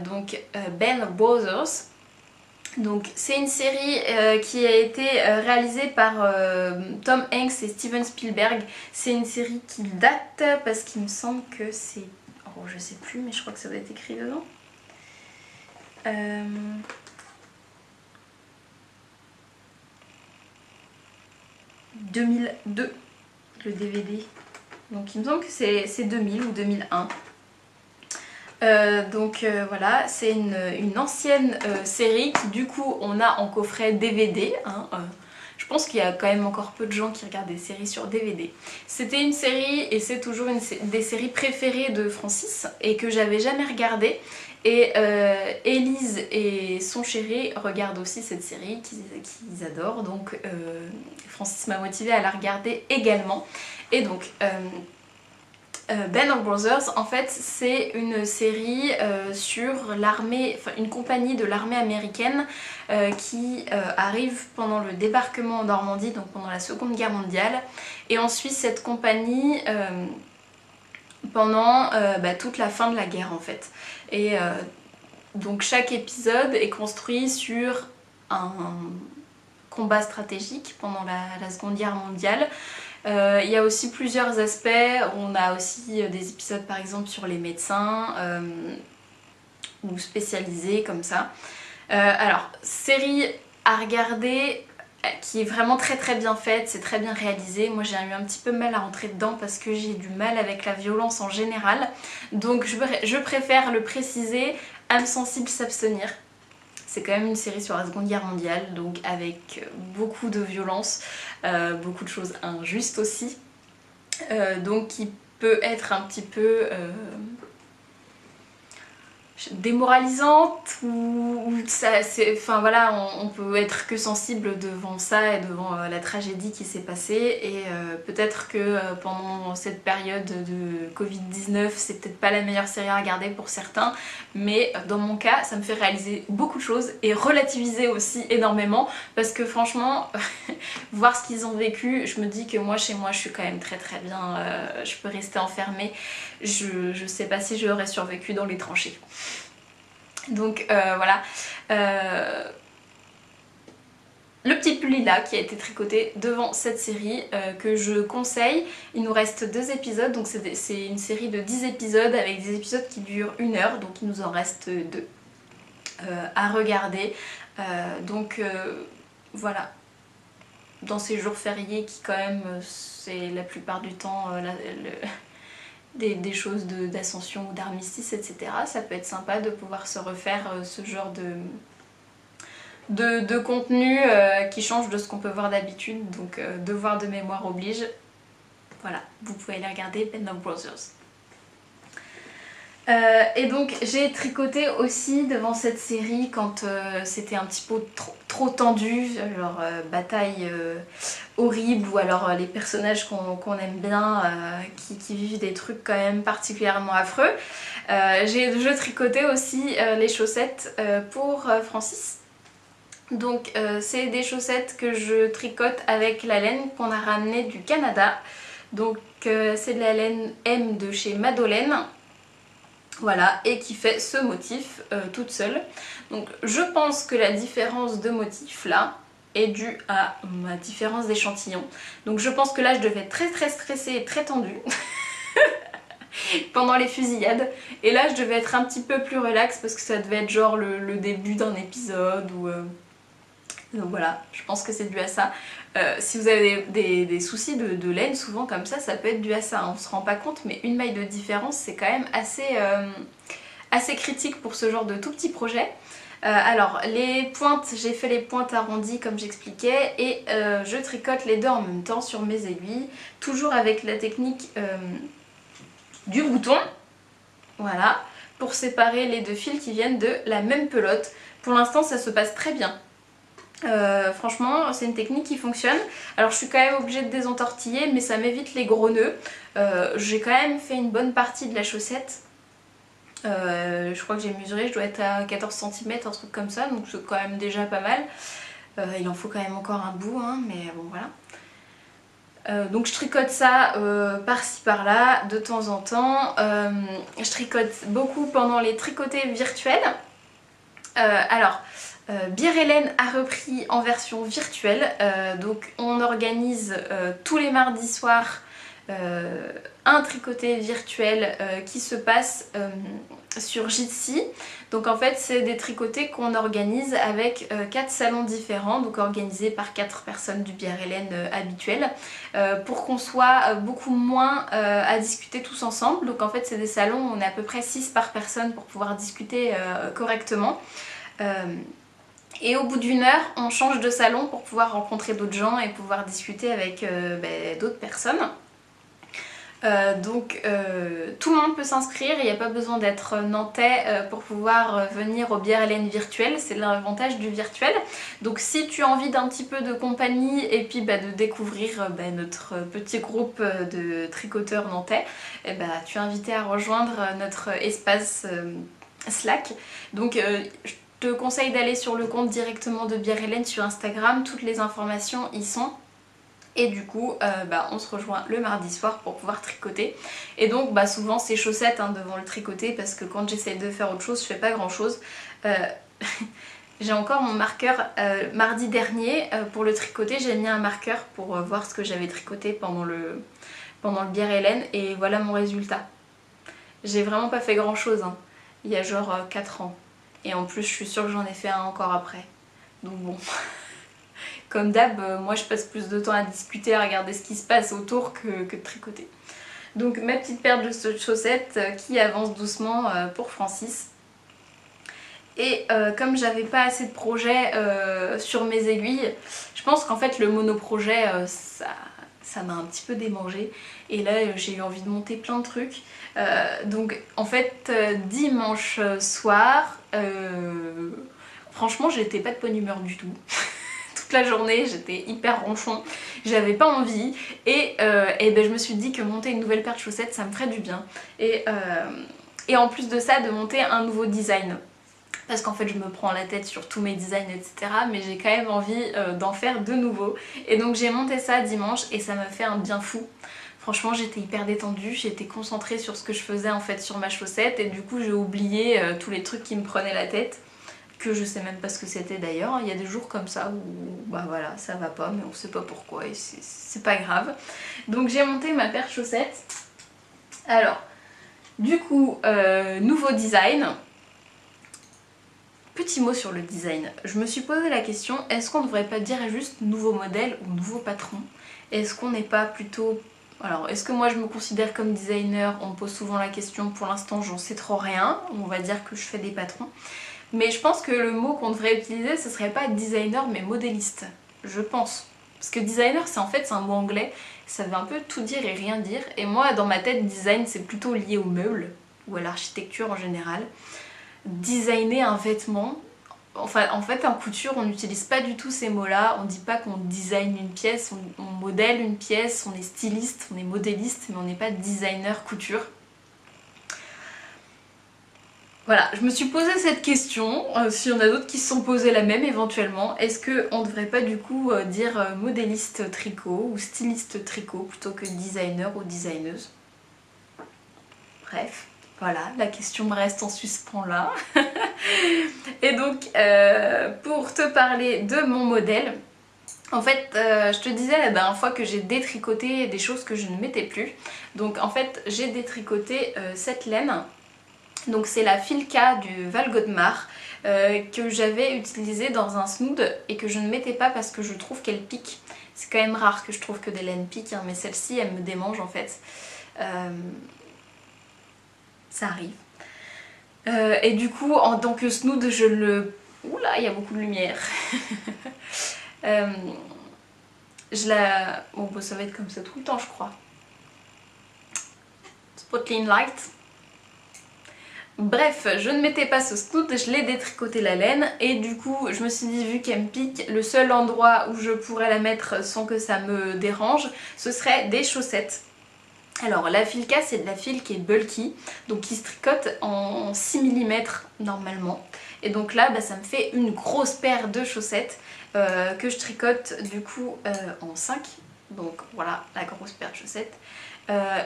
donc Band of Brothers. Donc c'est une série qui a été réalisée par Tom Hanks et Steven Spielberg. C'est une série qui date parce qu'il me semble que c'est... Oh, je sais plus, mais je crois que ça doit être écrit dedans. 2002, le DVD. Donc il me semble que c'est 2000 ou 2001. Voilà, c'est une ancienne série qui du coup on a en coffret DVD. Hein, je pense qu'il y a quand même encore peu de gens qui regardent des séries sur DVD. C'était une série, et c'est toujours des séries préférées de Francis et que j'avais jamais regardée. Et Élise et son chéri regardent aussi cette série qu'ils adorent, donc Francis m'a motivée à la regarder également. Et donc Band of Brothers, en fait, c'est une série sur l'armée, enfin une compagnie de l'armée américaine qui arrive pendant le débarquement en Normandie, donc pendant la Seconde Guerre mondiale, et on suit cette compagnie pendant toute la fin de la guerre en fait. Et donc chaque épisode est construit sur un combat stratégique pendant la Seconde Guerre mondiale. Il y a aussi plusieurs aspects, on a aussi des épisodes par exemple sur les médecins ou spécialisés comme ça. Alors, série à regarder qui est vraiment très très bien faite, c'est très bien réalisé. Moi j'ai eu un petit peu mal à rentrer dedans parce que j'ai du mal avec la violence en général. Donc je préfère le préciser, âme sensible s'abstenir. C'est quand même une série sur la Seconde Guerre mondiale, donc avec beaucoup de violence, beaucoup de choses injustes aussi, donc qui peut être un petit peu démoralisante, ou ça, enfin voilà, on peut être que sensible devant ça et devant la tragédie qui s'est passée, et peut-être que pendant cette période de Covid-19 c'est peut-être pas la meilleure série à regarder pour certains, mais dans mon cas ça me fait réaliser beaucoup de choses et relativiser aussi énormément, parce que franchement voir ce qu'ils ont vécu, je me dis que moi chez moi je suis quand même très très bien, je peux rester enfermée, je sais pas si j'aurais survécu dans les tranchées. Donc voilà, le petit pull lilas qui a été tricoté devant cette série que je conseille. Il nous reste 2 épisodes, donc c'est une série de 10 épisodes avec des épisodes qui durent 1 heure, donc il nous en reste 2 à regarder. Voilà, dans ces jours fériés qui quand même c'est la plupart du temps des choses d'ascension ou d'armistice, etc. Ça peut être sympa de pouvoir se refaire ce genre de contenu qui change de ce qu'on peut voir d'habitude, donc devoir de mémoire oblige. Voilà, vous pouvez aller regarder Band of Brothers. Et donc j'ai tricoté aussi devant cette série quand c'était un petit peu trop tendu, genre bataille horrible, ou alors les personnages qu'on aime bien qui vivent des trucs quand même particulièrement affreux. Je tricotais aussi les chaussettes pour Francis. Donc c'est des chaussettes que je tricote avec la laine qu'on a ramenée du Canada. Donc c'est de la laine M de chez Madolène. Voilà, et qui fait ce motif toute seule. Donc je pense que la différence de motif là est due à ma différence d'échantillon. Donc je pense que là je devais être très stressée et très tendue pendant les fusillades. Et là je devais être un petit peu plus relax parce que ça devait être genre le début d'un épisode ou... Donc voilà, je pense que c'est dû à ça. Si vous avez des soucis de laine, souvent comme ça peut être dû à ça. On se rend pas compte, mais une maille de différence, c'est quand même assez critique pour ce genre de tout petit projet. Alors, les pointes, j'ai fait les pointes arrondies comme j'expliquais, et je tricote les deux en même temps sur mes aiguilles, toujours avec la technique du bouton. Voilà, pour séparer les deux fils qui viennent de la même pelote. Pour l'instant, ça se passe très bien. Franchement c'est une technique qui fonctionne. Alors je suis quand même obligée de désentortiller mais ça m'évite les gros nœuds. J'ai quand même fait une bonne partie de la chaussette. Je crois que j'ai mesuré, je dois être à 14 cm, un truc comme ça, donc c'est quand même déjà pas mal. Il en faut quand même encore un bout, hein, mais bon voilà. Donc je tricote ça par-ci par-là de temps en temps. Je tricote beaucoup pendant les tricotés virtuels. Alors Bière Hélène a repris en version virtuelle, donc on organise tous les mardis soirs un tricoté virtuel qui se passe sur Jitsi. Donc en fait c'est des tricotés qu'on organise avec 4 salons différents, donc organisés par 4 personnes du Bière Hélène habituel, pour qu'on soit beaucoup moins à discuter tous ensemble. Donc en fait c'est des salons où on est à peu près 6 par personne pour pouvoir discuter correctement. Et au bout d'1 heure, on change de salon pour pouvoir rencontrer d'autres gens et pouvoir discuter avec d'autres personnes. Donc tout le monde peut s'inscrire, il n'y a pas besoin d'être nantais pour pouvoir venir au Bière Hélène virtuel, c'est l'avantage du virtuel. Donc si tu as envie d'un petit peu de compagnie et puis de découvrir notre petit groupe de tricoteurs nantais, tu es invité à rejoindre notre espace Slack. Donc je te conseille d'aller sur le compte directement de Bière Hélène sur Instagram, toutes les informations y sont. Et du coup, on se rejoint le mardi soir pour pouvoir tricoter. Et donc souvent c'est chaussettes devant le tricoté parce que quand j'essaye de faire autre chose, je fais pas grand chose. J'ai encore mon marqueur mardi dernier pour le tricoter, j'ai mis un marqueur pour voir ce que j'avais tricoté pendant le Bière Hélène et voilà mon résultat. J'ai vraiment pas fait grand chose, hein. Il y a genre 4 ans. Et en plus je suis sûre que j'en ai fait un encore après. Donc bon. Comme d'hab, moi je passe plus de temps à discuter, à regarder ce qui se passe autour que de tricoter. Donc ma petite paire de chaussettes qui avance doucement pour Francis. Et comme j'avais pas assez de projets sur mes aiguilles, je pense qu'en fait le monoprojet ça m'a un petit peu démangé. Et là j'ai eu envie de monter plein de trucs. Donc en fait dimanche soir, franchement j'étais pas de bonne humeur du tout. Toute la journée j'étais hyper ronchon, j'avais pas envie et je me suis dit que monter une nouvelle paire de chaussettes ça me ferait du bien. Et en plus de ça de monter un nouveau design. Parce qu'en fait je me prends la tête sur tous mes designs etc. Mais j'ai quand même envie d'en faire de nouveaux. Et donc j'ai monté ça dimanche et ça m'a fait un bien fou. Franchement j'étais hyper détendue, j'étais concentrée sur ce que je faisais en fait sur ma chaussette. Et du coup j'ai oublié tous les trucs qui me prenaient la tête. Que je sais même pas ce que c'était d'ailleurs. Il y a des jours comme ça où voilà ça va pas mais on sait pas pourquoi et c'est pas grave. Donc j'ai monté ma paire de chaussettes. Alors du coup nouveau design. Petit mot sur le design, je me suis posé la question, est-ce qu'on ne devrait pas dire juste nouveau modèle ou nouveau patron? Est-ce qu'on n'est pas plutôt... Alors, est-ce que moi je me considère comme designer? On me pose souvent la question, pour l'instant j'en sais trop rien, on va dire que je fais des patrons. Mais je pense que le mot qu'on devrait utiliser, ce serait pas designer mais modéliste, je pense. Parce que designer c'est un mot anglais, ça veut un peu tout dire et rien dire. Et moi dans ma tête, design c'est plutôt lié aux meubles, ou à l'architecture en général. Designer un vêtement, enfin en fait en couture on n'utilise pas du tout ces mots là, on dit pas qu'on design une pièce, on modèle une pièce, on est styliste, on est modéliste mais on n'est pas designer couture. Voilà, je me suis posé cette question, s'il y en a d'autres qui se sont posés la même éventuellement, est-ce qu'on ne devrait pas du coup dire modéliste tricot ou styliste tricot plutôt que designer ou designeuse? Bref, voilà, la question me reste en suspens là. Et donc, pour te parler de mon modèle, en fait, je te disais la dernière fois que j'ai détricoté des choses que je ne mettais plus. Donc en fait, j'ai détricoté cette laine. Donc c'est la Filka du Val Godemar que j'avais utilisée dans un snood et que je ne mettais pas parce que je trouve qu'elle pique. C'est quand même rare que je trouve que des laines piquent, hein, mais celle-ci elle me démange en fait. Ça arrive. Et du coup en tant que snood je le... Oula, il y a beaucoup de lumière. Je la... Bon bah, ça va être comme ça tout le temps je crois. Spotlight light. Bref, je ne mettais pas ce snood, je l'ai détricoté la laine et du coup je me suis dit vu qu'elle me pique, le seul endroit où je pourrais la mettre sans que ça me dérange, ce serait des chaussettes. Alors la Filka c'est de la fil qui est bulky, donc qui se tricote en 6 mm normalement. Et donc là bah, ça me fait une grosse paire de chaussettes que je tricote du coup en 5. Donc voilà la grosse paire de chaussettes.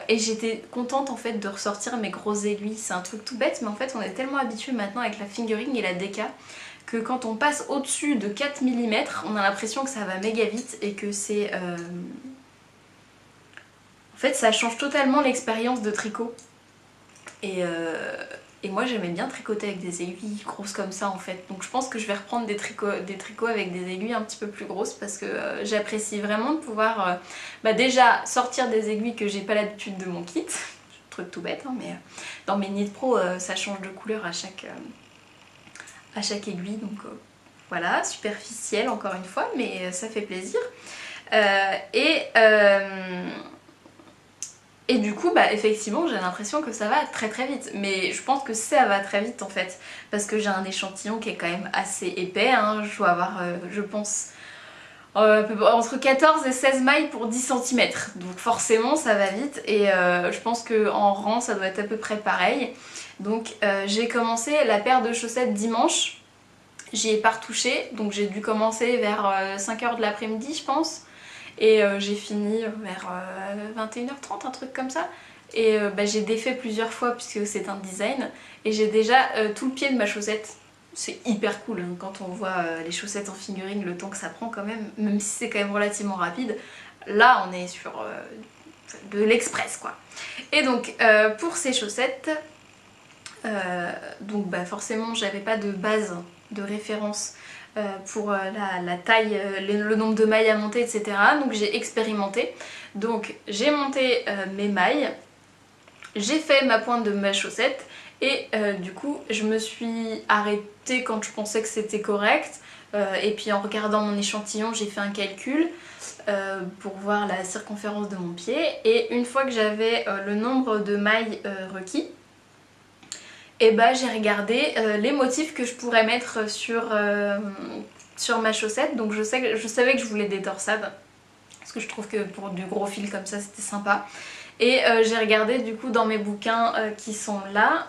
Et j'étais contente en fait de ressortir mes grosses aiguilles, c'est un truc tout bête mais en fait on est tellement habitué maintenant avec la fingering et la déca que quand on passe au-dessus de 4 mm on a l'impression que ça va méga vite et que c'est... En fait ça change totalement l'expérience de tricot et moi j'aimais bien tricoter avec des aiguilles grosses comme ça en fait, donc je pense que je vais reprendre des tricots avec des aiguilles un petit peu plus grosses parce que j'apprécie vraiment de pouvoir déjà sortir des aiguilles que j'ai pas l'habitude de mon kit, truc tout bête hein, mais dans mes Knit Pro ça change de couleur à chaque aiguille, donc voilà, superficielle encore une fois mais ça fait plaisir. Et du coup, bah effectivement, j'ai l'impression que ça va très très vite. Mais je pense que ça va très vite en fait. Parce que j'ai un échantillon qui est quand même assez épais. Hein. Je dois avoir, je pense, entre 14 et 16 mailles pour 10 cm. Donc forcément, ça va vite. Et je pense qu'en rang, ça doit être à peu près pareil. Donc j'ai commencé la paire de chaussettes dimanche. J'y ai pas retouché. Donc j'ai dû commencer vers 5 h de l'après-midi, je pense. Et j'ai fini vers 21 h 30, un truc comme ça. Et j'ai défait plusieurs fois puisque c'est un design. Et j'ai déjà tout le pied de ma chaussette. C'est hyper cool hein, quand on voit les chaussettes en fingering, le temps que ça prend quand même si c'est quand même relativement rapide. Là on est sur de l'express quoi. Et donc pour ces chaussettes, donc forcément j'avais pas de base de référence pour la taille, le nombre de mailles à monter, etc. Donc j'ai expérimenté. Donc j'ai monté mes mailles, j'ai fait ma pointe de ma chaussette et du coup je me suis arrêtée quand je pensais que c'était correct. Et puis en regardant mon échantillon j'ai fait un calcul pour voir la circonférence de mon pied. Et une fois que j'avais le nombre de mailles requis, et bah j'ai regardé les motifs que je pourrais mettre sur ma chaussette. Donc je savais que je voulais des torsades parce que je trouve que pour du gros fil comme ça c'était sympa. Et j'ai regardé du coup dans mes bouquins qui sont là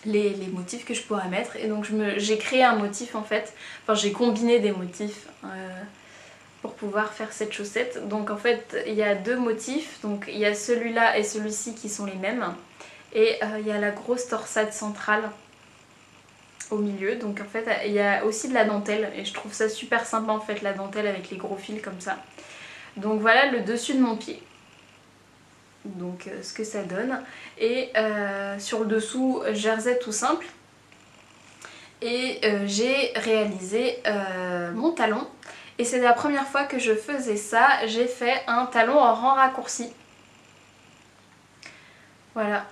les motifs que je pourrais mettre. Et donc j'ai créé un motif en fait, enfin j'ai combiné des motifs pour pouvoir faire cette chaussette. Donc en fait il y a deux motifs, donc il y a celui-là et celui-ci qui sont les mêmes. Et il y a la grosse torsade centrale au milieu, donc en fait il y a aussi de la dentelle et je trouve ça super sympa en fait la dentelle avec les gros fils comme ça. Donc voilà le dessus de mon pied, donc ce que ça donne. Et sur le dessous jersey tout simple. Et j'ai réalisé mon talon et c'est la première fois que je faisais ça. J'ai fait un talon en rang raccourci, voilà.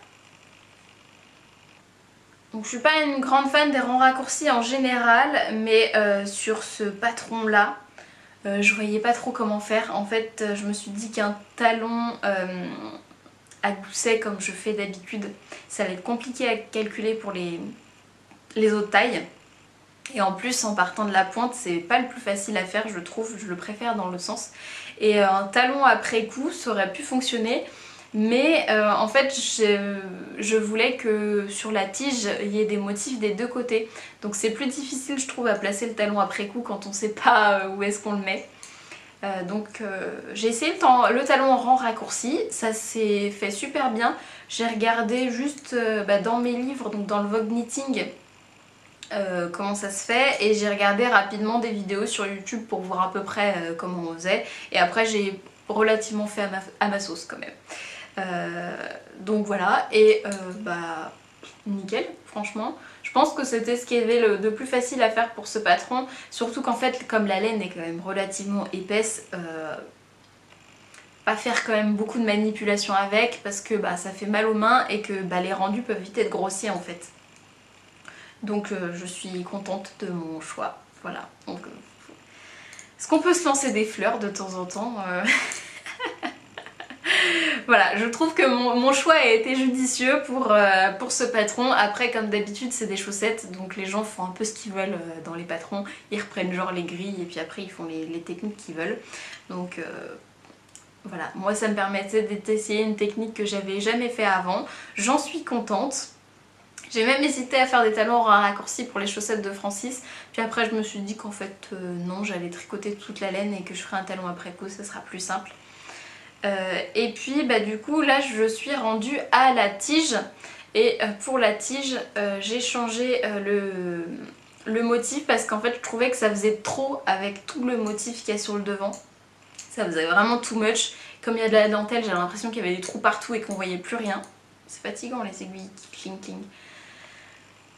Donc je suis pas une grande fan des rangs raccourcis en général, mais sur ce patron là, je voyais pas trop comment faire. En fait je me suis dit qu'un talon à gousset comme je fais d'habitude, ça allait être compliqué à calculer pour les autres tailles. Et en plus en partant de la pointe c'est pas le plus facile à faire je trouve, je le préfère dans l'autre sens. Et un talon après coup ça aurait pu fonctionner. mais en fait je voulais que sur la tige il y ait des motifs des deux côtés, donc c'est plus difficile je trouve à placer le talon après coup quand on sait pas où est-ce qu'on le met. Donc j'ai essayé le talon en rang raccourci, ça s'est fait super bien. J'ai regardé juste dans mes livres, donc dans le Vogue Knitting, comment ça se fait, et j'ai regardé rapidement des vidéos sur YouTube pour voir à peu près comment on faisait, et après j'ai relativement fait à ma sauce quand même. Donc voilà, et nickel franchement. Je pense que c'était ce qui avait de plus facile à faire pour ce patron, surtout qu'en fait comme la laine est quand même relativement épaisse, pas faire quand même beaucoup de manipulations avec parce que ça fait mal aux mains et que les rendus peuvent vite être grossiers en fait. Donc je suis contente de mon choix, voilà. Donc, est-ce qu'on peut se lancer des fleurs de temps en temps Voilà, je trouve que mon choix a été judicieux pour ce patron. Après, comme d'habitude, c'est des chaussettes, donc les gens font un peu ce qu'ils veulent dans les patrons. Ils reprennent genre les grilles et puis après ils font les techniques qu'ils veulent. Donc voilà, moi ça me permettait d'essayer une technique que j'avais jamais fait avant. J'en suis contente. J'ai même hésité à faire des talons en raccourci pour les chaussettes de Francis. Puis après je me suis dit qu'en fait non, j'allais tricoter toute la laine et que je ferais un talon après coup, ça sera plus simple. Et puis du coup là je suis rendue à la tige, et pour la tige j'ai changé le motif parce qu'en fait je trouvais que ça faisait trop avec tout le motif qu'il y a sur le devant. Ça faisait vraiment too much. Comme il y a de la dentelle, j'ai l'impression qu'il y avait des trous partout et qu'on voyait plus rien. C'est fatigant les aiguilles qui cling cling.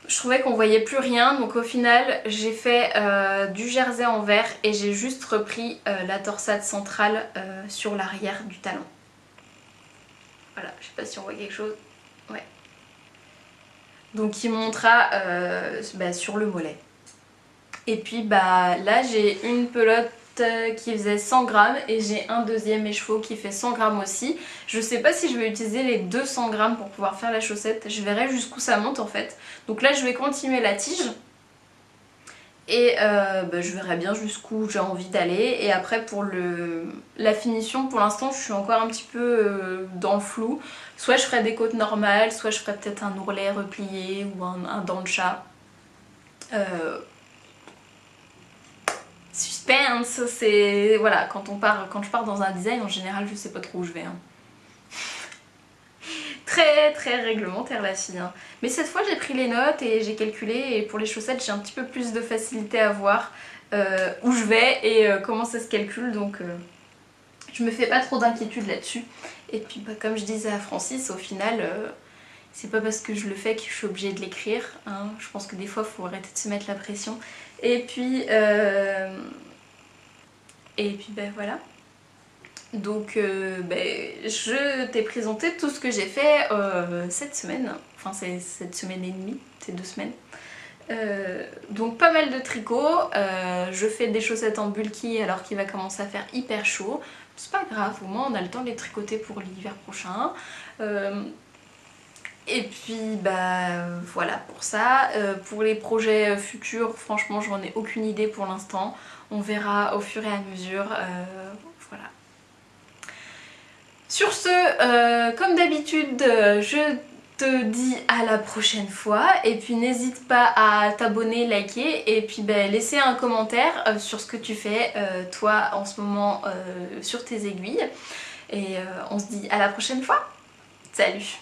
Je trouvais qu'on voyait plus rien, donc au final j'ai fait du jersey en vert et j'ai juste repris la torsade centrale sur l'arrière du talon. Voilà, je sais pas si on voit quelque chose. Ouais. Donc il montera sur le mollet. Et puis là j'ai une pelote qui faisait 100 grammes et j'ai un deuxième écheveau qui fait 100 grammes aussi. Je sais pas si je vais utiliser les 200 grammes pour pouvoir faire la chaussette, je verrai jusqu'où ça monte en fait. Donc là je vais continuer la tige et je verrai bien jusqu'où j'ai envie d'aller. Et après pour la finition, pour l'instant je suis encore un petit peu dans le flou. Soit je ferai des côtes normales, soit je ferai peut-être un ourlet replié ou un dent de chat. Suspense, c'est... Voilà, quand je pars dans un design, en général, je sais pas trop où je vais. Hein. Très très réglementaire la fille. Hein. Mais cette fois, j'ai pris les notes et j'ai calculé, et pour les chaussettes, j'ai un petit peu plus de facilité à voir où je vais et comment ça se calcule, donc je me fais pas trop d'inquiétude là-dessus. Et puis, comme je disais à Francis, au final... c'est pas parce que je le fais que je suis obligée de l'écrire, hein. Je pense que des fois il faut arrêter de se mettre la pression. Et puis voilà. Donc je t'ai présenté tout ce que j'ai fait cette semaine, enfin c'est cette semaine et demie, c'est 2 semaines. Donc pas mal de tricot, je fais des chaussettes en bulky alors qu'il va commencer à faire hyper chaud. C'est pas grave, au moins on a le temps de les tricoter pour l'hiver prochain. Et puis voilà pour ça. Pour les projets futurs, franchement j'en ai aucune idée pour l'instant. On verra au fur et à mesure. Voilà. Sur ce, comme d'habitude, je te dis à la prochaine fois. Et puis n'hésite pas à t'abonner, liker et puis laisser un commentaire sur ce que tu fais toi en ce moment sur tes aiguilles. Et on se dit à la prochaine fois. Salut!